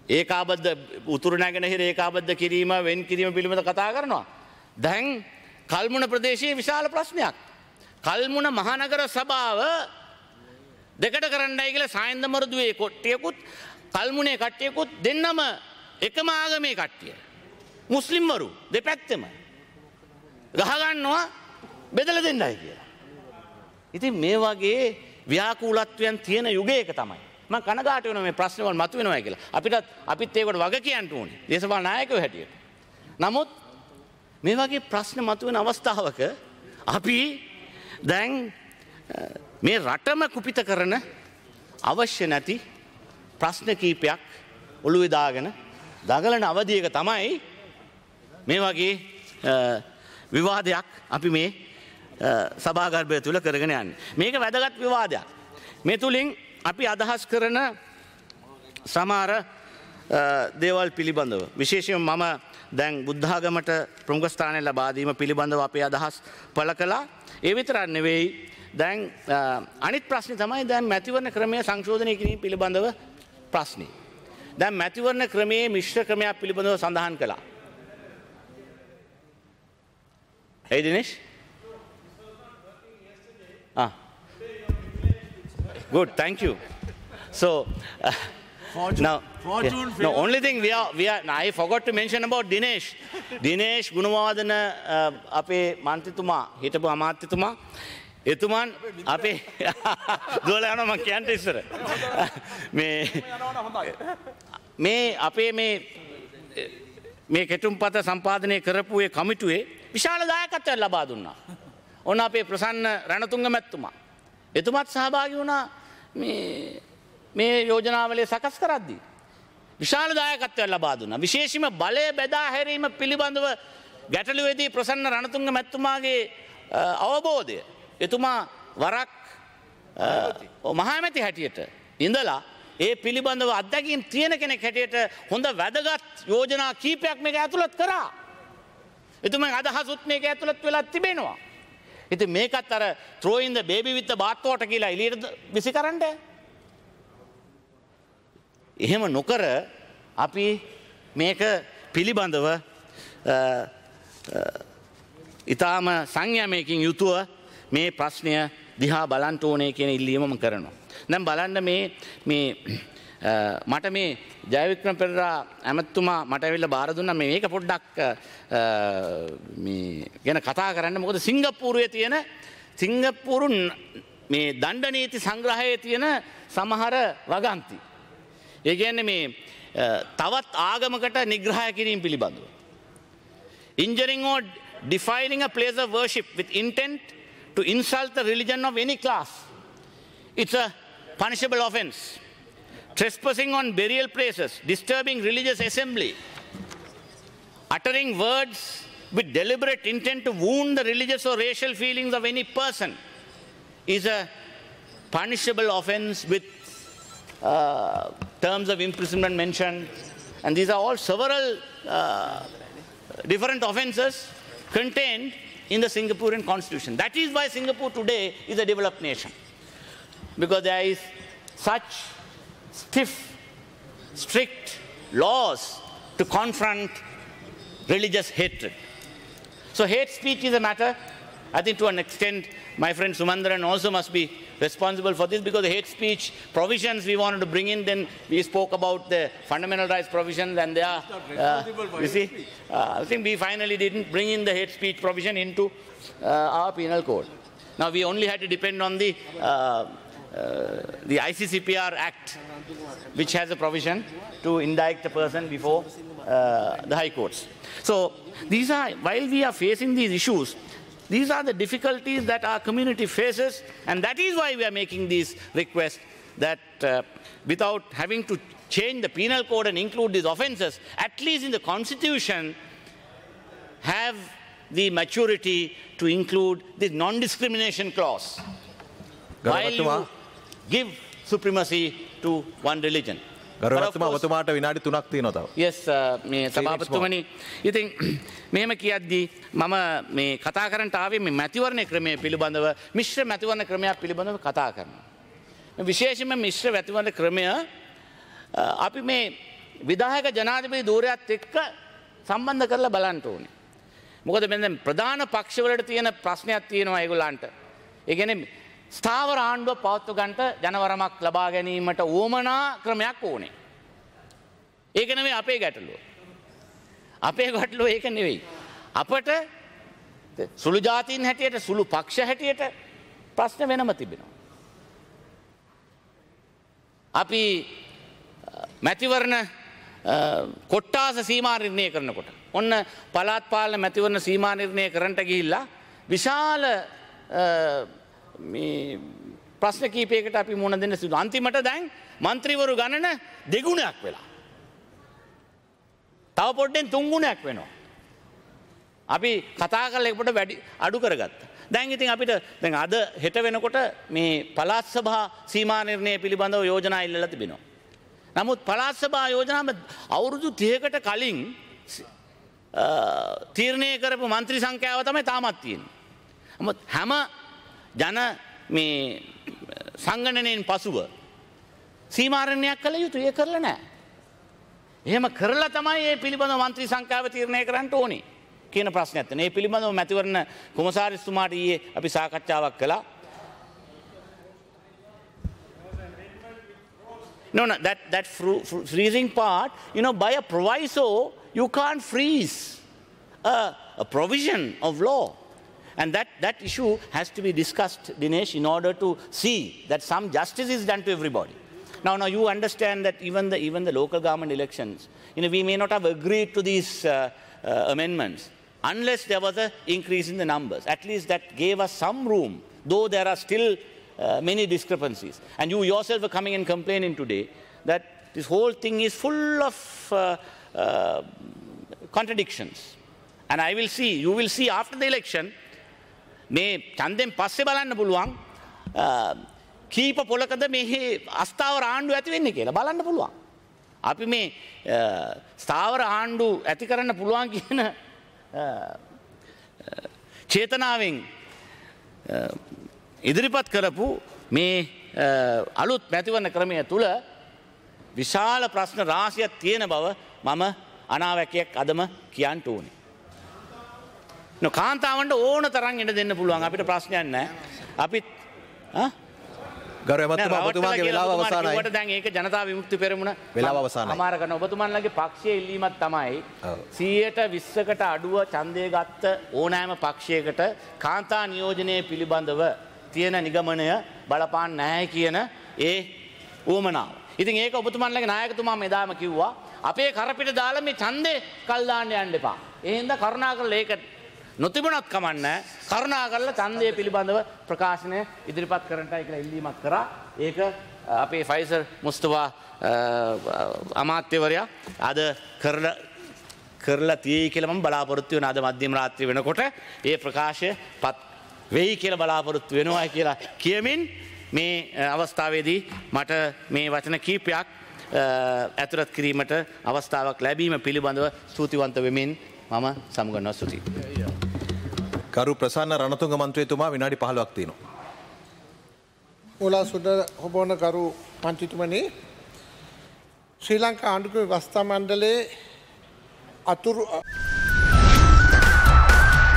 ඒකාබද්ධ උතුරු නැගෙනහිර ඒකාබද්ධ කිරීම වෙන් කිරීම පිළිබඳ කතා කරනවා. දැන් කල්මුණ ප්‍රදේශයේ විශාල ප්‍රශ්නයක්. කල්මුණ මහනගර සභාව දෙකට කරන්නයි කියලා සායන්ද මරුදුවේ කොට්ටියකුත් කල්මුණේ කට්ටියකුත් දෙන්නම එකම ආගමේ කට්ටිය. මුස්ලිම්වරු දෙපැත්තෙම ගහගන්නවා බෙදලා දෙන්නයි කියලා. ඉතින් මේ වගේ ව්‍යාකූලත්වයන් තියෙන යුගයක තමයි මම කනගාටු වෙනවා මේ ප්‍රශ්නවල මතුවෙනවා කියලා. අපිත් ඒකට වග කියන්න ඕනේ. දේශපාලන නායකයෝ හැටියට. නමුත් මේ වගේ ප්‍රශ්න මතුවෙන අවස්ථාවක අපි දැන් මේ රටම කුපිත කරන අවශ්‍ය නැති ප්‍රශ්න කීපයක් ඔළුවේ දාගෙන දඟලන අවධියක තමයි මේ වගේ විවාදයක් අපි මේ සභාගර්භය තුළ කරගෙන යන්නේ. මේක වැදගත් විවාදයක්. මේ තුලින් අපි අදහස් කරන සමහර දේවල් පිළිබඳව විශේෂයෙන්ම මම දැන් බුද්ධාගමට ප්‍රමුඛ ස්ථානය ලබා දීම පිළිබඳව අපේ අදහස් පළ කළා. ඒ විතරක් නෙවෙයි දැන් අනිත් ප්‍රශ්නේ තමයි දැන් මැතිවරණ ක්‍රමය සංශෝධනය කිරීම පිළිබඳව ප්‍රශ්නේ. දැන් මැතිවරණ ක්‍රමයේ මිශ්‍ර ක්‍රමයක් පිළිබඳව සඳහන් කළා. Hey Dinesh? Good, thank you. So now, no, only thing I forgot to mention about Dinesh. Dinesh Gunawadana අපේ මන්ත්‍රීතුමා හිටපු අමාත්‍යතුමා එතුමන් අපේ දුවලා යනවා මම කියන්න ඉස්සර මේ අපේ මේ කෙටුම්පත සම්පාදනය කරපු ඒ කමිටුවේ විශාල දායකත්වයක් ලබා දුන්නා. ඔන්න අපේ ප්‍රසන්න රණතුංග මැතිතුමා එතුමත් සහභාගී වුණා මේ යෝජනාවලිය සකස් කරද්දී. විශාල දායකත්වයක් ලබා දුන්නා. විශේෂයෙන්ම බලය බෙදා හැරීම පිළිබඳව ගැටලුවේදී ප්‍රසන්න රණතුංග මැතිතුමාගේ අවබෝධය එතුමා වරක් මහමැති හැටියට ඉඳලා ඒ පිළිබඳව අත්දැකීම් තියෙන කෙනෙක් හැටියට හොඳ වැදගත් යෝජනා කීපයක් මේක ඇතුළත් කරා. එතුමාගේ අදහසුත් මේක ඇතුළත් වෙලා තිබෙනවා. ඉතින් මේකත් අර throw in the baby with the bath water කියලා එළියට විසි කරන්න. එහෙම නොකර අපි මේක පිළිබඳව ඊටාම සංයමයකින් යුතුව මේ ප්‍රශ්නය දිහා බලන්න ඕනේ කියන ඉල්ලීම මම කරනවා. දැන් බලන්න මට මේ ජයවික්‍රම පෙරේරා ඇමතුමා මට ඇවිල්ලා බාර දුන්නා මේක පොඩ්ඩක් ගැන කතා කරන්න. මොකද සිංගප්පූරුවේ තියෙන සිංගප්පූරු මේ දණ්ඩ නීති සංග්‍රහයේ තියෙන සමහර වගන්ති. ඒ කියන්නේ මේ තවත් ආගමකට නිග්‍රහය කිරීම පිළිබඳව. Injuring or defiling a place of worship with intent to insult the religion of any class. It's a punishable offense. Trespassing on burial places, disturbing religious assembly, uttering words with deliberate intent to wound the religious or racial feelings of any person is a punishable offense with terms of imprisonment mentioned. And these are all several different offenses contained in the Singaporean constitution. That is why Singapore today is a developed nation. Because there is such stiff, strict laws to confront religious hatred. So hate speech is a matter, I think to an extent, my friend Sumandran also must be responsible for this, because the hate speech provisions we wanted to bring in, then we spoke about the fundamental rights provisions and they are, you see, I think we finally didn't bring in the hate speech provision into our penal code. Now we only had to depend on the ICCPR Act, which has a provision to indict a person before the high courts. So these are, while we are facing these issues, these are the difficulties that our community faces, and that is why we are making these requests that without having to change the penal code and include these offences, at least in the constitution, have the maturity to include this non-discrimination clause. While you give supremacy to one religion. ඔබතුමාට විනාඩි 3ක් තියෙනවා තව. Yes, මේ සභාපතිතුමනි, ඉතින් මෙහෙම කියද්දී මම මේ කතා කරන්නට ආවේ මේ මැතිවරණ ක්‍රමය පිළිබඳව, මිශ්‍ර මැතිවරණ ක්‍රමයක් පිළිබඳව කතා කරනවා. විශේෂයෙන්ම මිශ්‍ර මැතිවරණ ක්‍රමය අපි මේ විදායක ජනාධිපති ධූරයත් එක්ක සම්බන්ධ කරලා බලන්න ඕනේ. මොකද මෙන්න ප්‍රධාන පක්ෂවලට තියෙන ප්‍රශ්නයක් තියෙනවා ඒගොල්ලන්ට. ඒ කියන්නේ ස්ථාවර ආණ්ඩුව පවත්ව ගන්නට ජනවරමක් ලබා ගැනීමට උවමනා ක්‍රමයක් ඕනේ. ඒක නෙවෙයි අපේ ගැටලුව. අපේ ගැටලුව ඒක නෙවෙයි. අපට සුළු ජාතීන් හැටියට සුළු පක්ෂ හැටියට ප්‍රශ්න වෙනම තිබෙනවා. අපි මැතිවරණ කොට්ටාස සීමා නිර්ණය කරනකොට ඔන්න පළාත් පාලන මැතිවරණ සීමා නිර්ණය කරන්නට ගිහිල්ලා විශාල ප්‍රශ්න කීපයකට අපි මුහුණ දෙන්න සිදු. අන්තිමට දැන් මන්ත්‍රීවරු ගණන දෙගුණයක් වෙලා. තව පොඩ්ඩෙන් තුන්ගුණයක් වෙනවා. අපි කතා කරලා ඒකට වැඩි අඩු කරගත්තා. දැන් ඉතින් අපිට දැන් අද හෙට වෙනකොට මේ පළාත් සභා සීමා නිර්ණය පිළිබඳව යෝජනා ඉල්ලලා තිබෙනවා. නමුත් පළාත් සභා යෝජනාව අවුරුදු 30කට කලින් තීරණය කරපු මන්ත්‍රී සංඛ්‍යාව තමයි තාමත් තියෙන්නේ. නමුත් හැම ජන මේ සංගණනයෙන් පසුව සීමා නිර්ණයක් කළ යුතුයි. ඒ කරලා නැහැ. එහෙම කරලා තමයි මේ පිළිබඳව මන්ත්‍රී සංඛ්‍යාව තීරණය කරන්න ඕනේ කියන ප්‍රශ්නයක් තියෙනවා. මේ පිළිබඳව මැතිවරණ කොමසාරිස්තුමාට ඊයේ අපි සාකච්ඡාවක් කළා. No, that freezing part, you know, by a proviso, you can't freeze a provision of law. And that issue has to be discussed, Dinesh, in order to see that some justice is done to everybody. Now you understand that even the local government elections, you know, we may not have agreed to these amendments unless there was an increase in the numbers. At least that gave us some room, though there are still many discrepancies. And you yourself are coming and complaining today that this whole thing is full of contradictions. And you will see after the election, මේ ඡන්දෙන් පස්සේ බලන්න පුළුවන් කීප පොලකද මේ අස්ථාවර ආණ්ඩුව ඇති වෙන්නේ කියලා බලන්න පුළුවන්. අපි මේ ස්ථාවර ආණ්ඩු ඇති කරන්න පුළුවන් කියන චේතනාවෙන් ඉදිරිපත් කරපු මේ අලුත් මැතිවරණ ක්‍රමය තුළ විශාල ප්‍රශ්න රාශියක් තියෙන බව මම අනාවැකියක් අදම කියන්න ඕනේ. කාන්තාවන්ට ඕන තරම් ඉඩ දෙන්න පුළුවන් අපිට ප්‍රශ්නයක් නැහැ. අපිත් ගරු එමතුමා ඔබතුමාගේ වෙලාව අවසానයි. ඔබට දැන් ඒක ජනතා විමුක්ති පෙරමුණ වෙලාව අවසానයි. අමාර කරන ඔබතුමන්ලගේ පක්ෂයේ ඉල්ලීමක් තමයි 120කට අඩුව ඡන්දය ගත්ත ඕනෑම පක්ෂයකට කාන්තා නියෝජනය පිළිබඳව තියෙන නිගමනය බලපාන්න නැහැ කියන ඒ උවමනාව. ඉතින් ඒක ඔබතුමන්ලගේ නායකතුමා මෙදාම කිව්වා අපේ කරපිට දාලා මේ ඡන්දේ කල් දාන්න යන්න එපා. ඒ හින්දා කරුණාකරලා ඒක නොතිබුණත් කමන්නේ කරුණාකරලා ඡන්දය පිළිබඳව ප්‍රකාශනය ඉදිරිපත් කරන්නටයි කියලා ඉල්ලීමක් කරා. ඒක අපේ ෆයිසර් මුස්තෆා අමාත්‍යවරයා අද කරලා තියෙයි කියලා මම බලාපොරොත්තු වෙනවා. අද මධ්‍යම රාත්‍රිය වෙනකොට ඒ ප්‍රකාශය පත් වෙයි කියලා බලාපොරොත්තු වෙනවා කියලා කියමින් මේ අවස්ථාවේදී මට මේ වචන කීපයක් ඇතුළත් කිරීමට අවස්ථාවක් ලැබීම පිළිබඳව ස්තුතිවන්ත වෙමින් මම සමුගන්නවා. ස්තුතියි. ගරු ප්‍රසන්න රණතුංග මන්ත්‍රීතුමා විනාඩි 15ක් තියෙනවා. මුලා සුද හොබෝන ගරු මන්ත්‍රීතුමනි ශ්‍රී ලංකා ආණ්ඩුක්‍රම ව්‍යවස්ථා මණ්ඩලයේ අතුරු